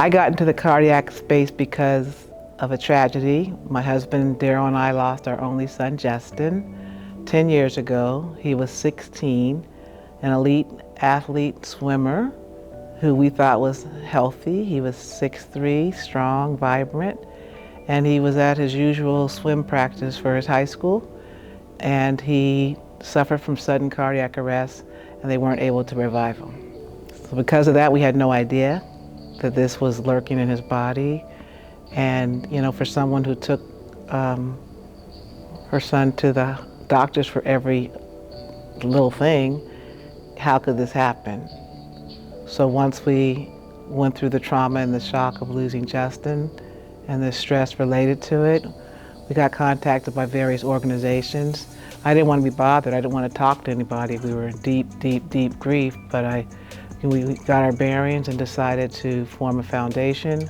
I got into the cardiac space because of a tragedy. My husband, Daryl, and I lost our only son, Justin, 10 years ago. He was 16, an elite athlete swimmer who we thought was healthy. He was 6'3", strong, vibrant, and he was at his usual swim practice for his high school, and he suffered from sudden cardiac arrest, and they weren't able to revive him. So because of that, we had no idea that this was lurking in his body. And for someone who took her son to the doctors for every little thing, how could this happen? So once we went through the trauma and the shock of losing Justin and the stress related to it, we got contacted by various organizations. I didn't want to be bothered. I didn't want to talk to anybody. We were in deep grief, but we got our bearings and decided to form a foundation,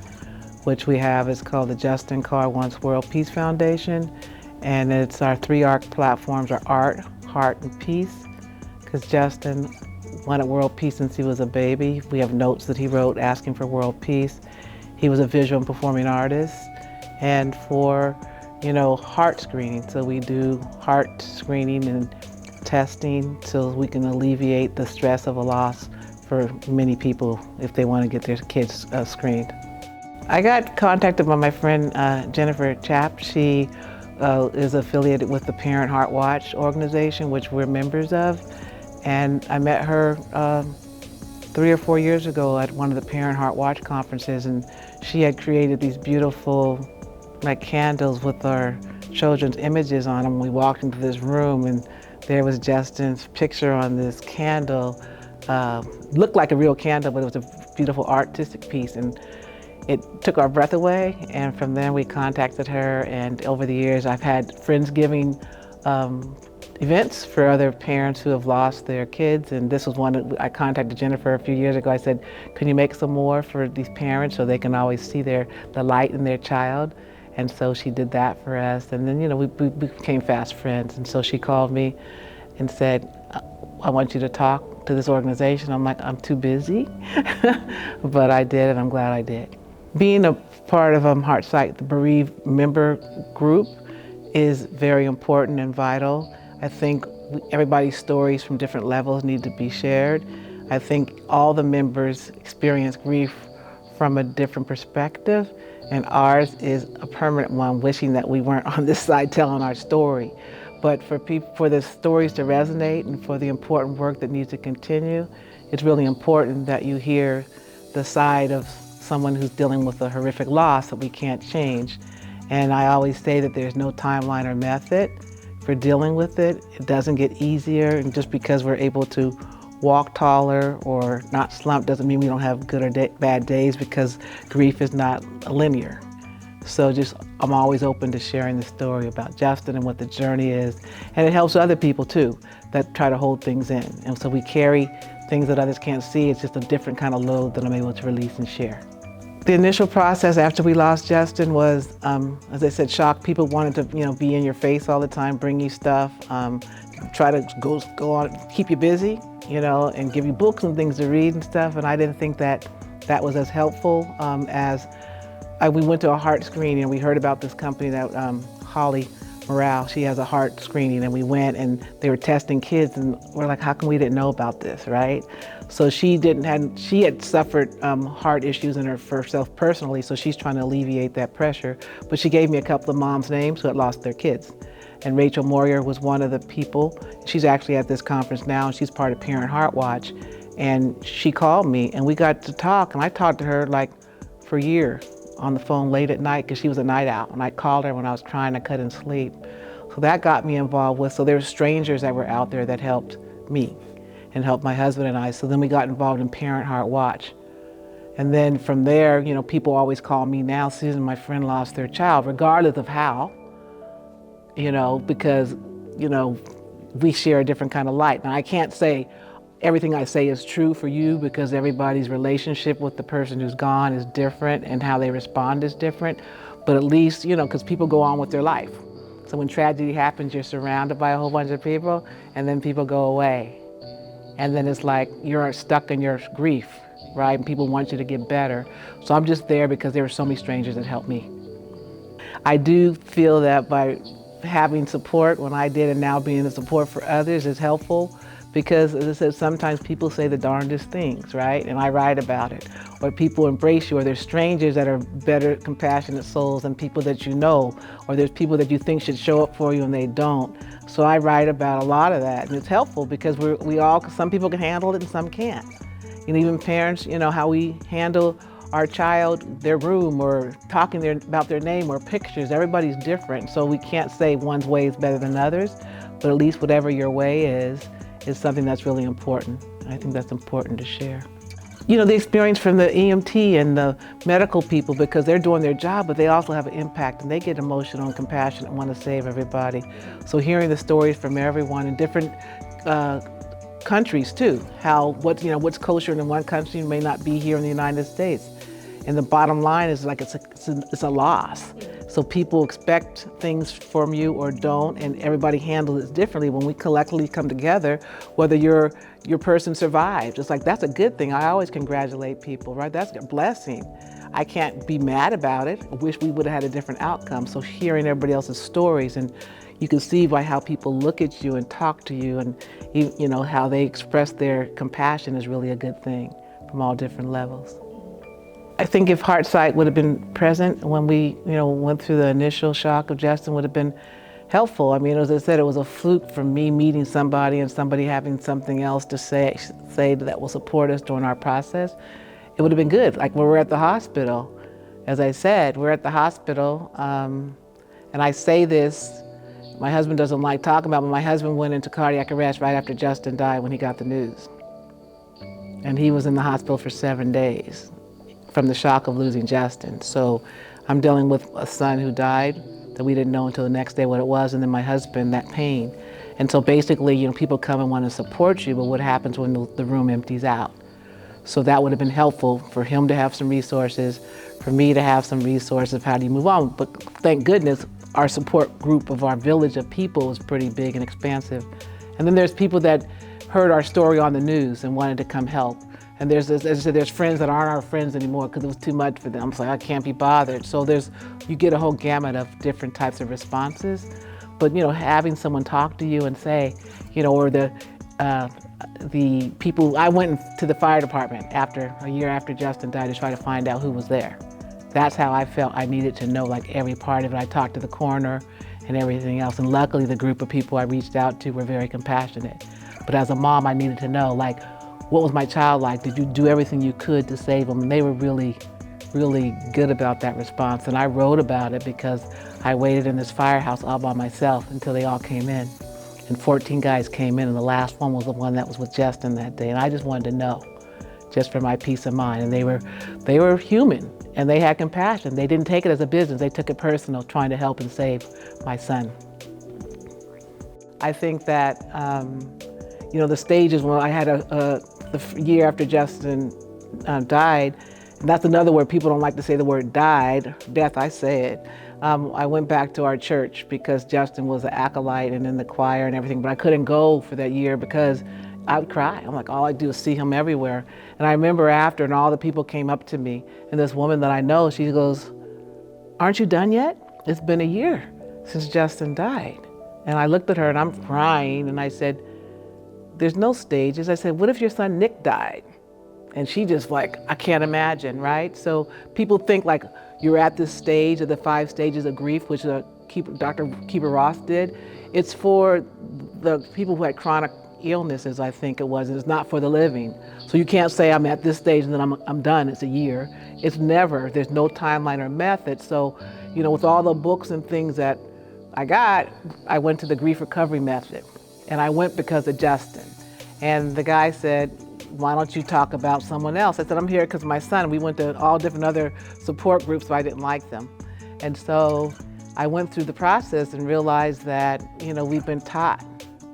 which we have. It's called the Justin Carr Wants World Peace Foundation. And it's our 3 ARC platforms are art, heart, and peace. Because Justin wanted world peace since he was a baby. We have notes that he wrote asking for world peace. He was a visual and performing artist. And for, heart screening. So we do heart screening and testing so we can alleviate the stress of a loss for many people if they want to get their kids screened. I got contacted by my friend Jennifer Chapp. She is affiliated with the Parent Heart Watch organization, which we're members of. And I met her 3 or 4 years ago at one of the Parent Heart Watch conferences, and she had created these beautiful candles with our children's images on them. We walked into this room and there was Justin's picture on this candle. Looked like a real candle, but it was a beautiful artistic piece, and it took our breath away. And from then we contacted her, and over the years I've had Friendsgiving events for other parents who have lost their kids, and this was one that I contacted Jennifer a few years ago. I said, can you make some more for these parents so they can always see the light in their child? And so she did that for us, and then we became fast friends. And so she called me and said, I want you to talk to this organization. I'm like, I'm too busy, but I did, and I'm glad I did. Being a part of Heartsight, the bereaved member group, is very important and vital. I think everybody's stories from different levels need to be shared. I think all the members experience grief from a different perspective, and ours is a permanent one, wishing that we weren't on this side telling our story. But for the stories to resonate and for the important work that needs to continue, it's really important that you hear the side of someone who's dealing with a horrific loss that we can't change. And I always say that there's no timeline or method for dealing with it. It doesn't get easier, and just because we're able to walk taller or not slump doesn't mean we don't have good or bad days, because grief is not linear. So I'm always open to sharing the story about Justin and what the journey is. And it helps other people too that try to hold things in. And so we carry things that others can't see. It's just a different kind of load that I'm able to release and share. The initial process after we lost Justin was, as I said, shock. People wanted to, be in your face all the time, bring you stuff, try to go on, keep you busy, and give you books and things to read and stuff. And I didn't think that was as helpful as we went to a heart screening, and we heard about this company that Holly Morale, she has a heart screening, and we went and they were testing kids, and we're like, how come we didn't know about this, right? So she had suffered heart issues in her herself personally, so she's trying to alleviate that pressure. But she gave me a couple of moms' names who had lost their kids. And Rachel Moyer was one of the people. She's actually at this conference now, and she's part of Parent Heart Watch. And she called me, and we got to talk, and I talked to her for a year on the phone late at night, because she was a night owl, and I called her when I was trying, I couldn't sleep. So that got me involved so there were strangers that were out there that helped me and helped my husband and I. So then we got involved in Parent Heart Watch. And then from there, people always call me now, Susan, my friend lost their child, regardless of how, because, we share a different kind of light. Now I can't say everything I say is true for you, because everybody's relationship with the person who's gone is different and how they respond is different. But at least, because people go on with their life. So when tragedy happens, you're surrounded by a whole bunch of people, and then people go away. And then it's like you're stuck in your grief, right? And people want you to get better. So I'm just there because there were so many strangers that helped me. I do feel that by having support when I did and now being the support for others is helpful because, as I said, sometimes people say the darndest things, right? And I write about it. Or people embrace you, or there's strangers that are better, compassionate souls than people that you know, or there's people that you think should show up for you and they don't. So I write about a lot of that, and it's helpful because some people can handle it and some can't. And even parents, how we handle our child, their room, or talking about their name or pictures. Everybody's different, so we can't say one's way is better than others, but at least whatever your way is something that's really important. I think that's important to share. The experience from the EMT and the medical people, because they're doing their job, but they also have an impact and they get emotional and compassionate and want to save everybody. So hearing the stories from everyone in different countries too, what's kosher in one country may not be here in the United States. And the bottom line is like it's a loss. So people expect things from you or don't, and everybody handles it differently. When we collectively come together, whether your person survived, it's like that's a good thing. I always congratulate people, right? That's a blessing. I can't be mad about it. I wish we would have had a different outcome. So hearing everybody else's stories, and you can see by how people look at you and talk to you, and how they express their compassion is really a good thing from all different levels. I think if Heartsight would have been present when we, went through the initial shock of Justin, would have been helpful. I mean, as I said, it was a fluke from me meeting somebody and somebody having something else to say that will support us during our process. It would have been good. Like when we're at the hospital, as I said, we're at the hospital, and I say this, my husband doesn't like talking about, but my husband went into cardiac arrest right after Justin died when he got the news. And he was in the hospital for 7 days from the shock of losing Justin. So I'm dealing with a son who died that we didn't know until the next day what it was, and then my husband, that pain. And so basically, people come and want to support you, but what happens when the room empties out? So that would have been helpful for him to have some resources, for me to have some resources of how do you move on. But thank goodness, our support group of our village of people is pretty big and expansive. And then there's people that heard our story on the news and wanted to come help. And there's, as I said, there's friends that aren't our friends anymore because it was too much for them. It's like, I can't be bothered. So you get a whole gamut of different types of responses. But having someone talk to you and say, or the people, I went to the fire department a year after Justin died to try to find out who was there. That's how I felt I needed to know like every part of it. I talked to the coroner and everything else. And luckily the group of people I reached out to were very compassionate. But as a mom, I needed to know like, what was my child like? Did you do everything you could to save them? And they were really, really good about that response. And I wrote about it because I waited in this firehouse all by myself until they all came in. And 14 guys came in, and the last one was the one that was with Justin that day. And I just wanted to know, just for my peace of mind. And they were human, and they had compassion. They didn't take it as a business. They took it personal, trying to help and save my son. I think that, the stages when I had the year after Justin died, and that's another word, people don't like to say the word died, death, I say it. I went back to our church because Justin was an acolyte and in the choir and everything, but I couldn't go for that year because I would cry. I'm like, all I do is see him everywhere. And I remember after, and all the people came up to me, and this woman that I know, she goes, "Aren't you done yet? It's been a year since Justin died." And I looked at her and I'm crying, and I said, "There's no stages." I said, "What if your son Nick died?" And she just like, I can't imagine, right? So people think like you're at this stage of the 5 stages of grief, which Dr. Kubler-Ross did. It's for the people who had chronic illnesses, I think it was. It's not for the living. So you can't say I'm at this stage and then I'm done. It's a year. It's never. There's no timeline or method. So, with all the books and things that I got, I went to the grief recovery method. And I went because of Justin. And the guy said, "Why don't you talk about someone else?" I said, "I'm here because of my son." We went to all different other support groups, so I didn't like them. And so I went through the process and realized that, we've been taught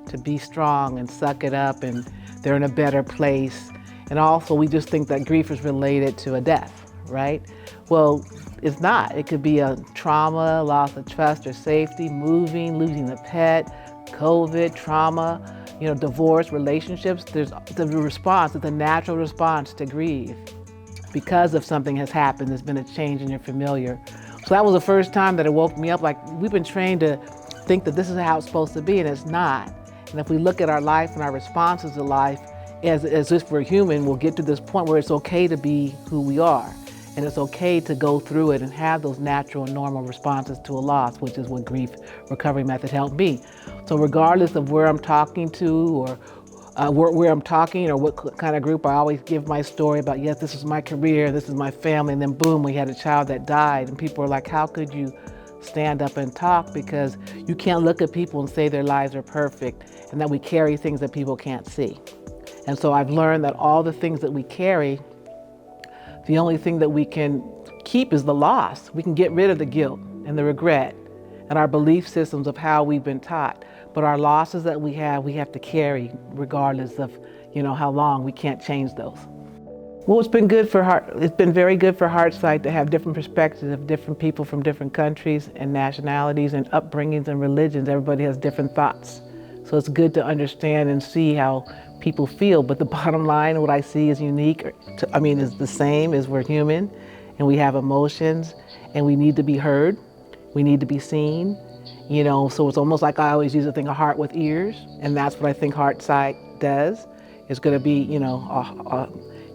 to be strong and suck it up and they're in a better place. And also we just think that grief is related to a death, right? Well, it's not. It could be a trauma, loss of trust or safety, moving, losing a pet, COVID, trauma, divorce, relationships, there's the response, it's a natural response to grieve. Because of something has happened, there's been a change in your familiar. So that was the first time that it woke me up, like we've been trained to think that this is how it's supposed to be, and it's not. And if we look at our life and our responses to life as if we're human, we'll get to this point where it's okay to be who we are. And it's okay to go through it and have those natural and normal responses to a loss, which is what grief recovery method helped me. So regardless of where I'm talking to or where I'm talking or what kind of group, I always give my story about, yes, this is my career, this is my family, and then boom, we had a child that died. And people are like, how could you stand up and talk? Because you can't look at people and say their lives are perfect and that we carry things that people can't see. And so I've learned that all the things that we carry, the only thing that we can keep is the loss. We can get rid of the guilt and the regret and our belief systems of how we've been taught. But our losses that we have to carry regardless of, how long. We can't change those. Well, it's been very good for Heartsight to have different perspectives of different people from different countries and nationalities and upbringings and religions. Everybody has different thoughts. So it's good to understand and see how people feel. But the bottom line, what I see is unique, is the same, is we're human and we have emotions and we need to be heard. We need to be seen. So it's almost like I always use the thing, a heart with ears, and that's what I think Heartsight does. It's going to be,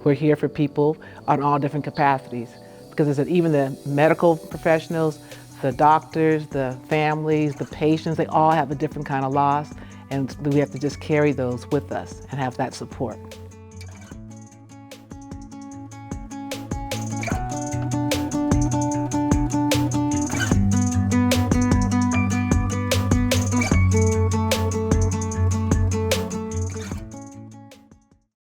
we're here for people on all different capacities. Because I said, even the medical professionals, the doctors, the families, the patients, they all have a different kind of loss, and we have to just carry those with us and have that support.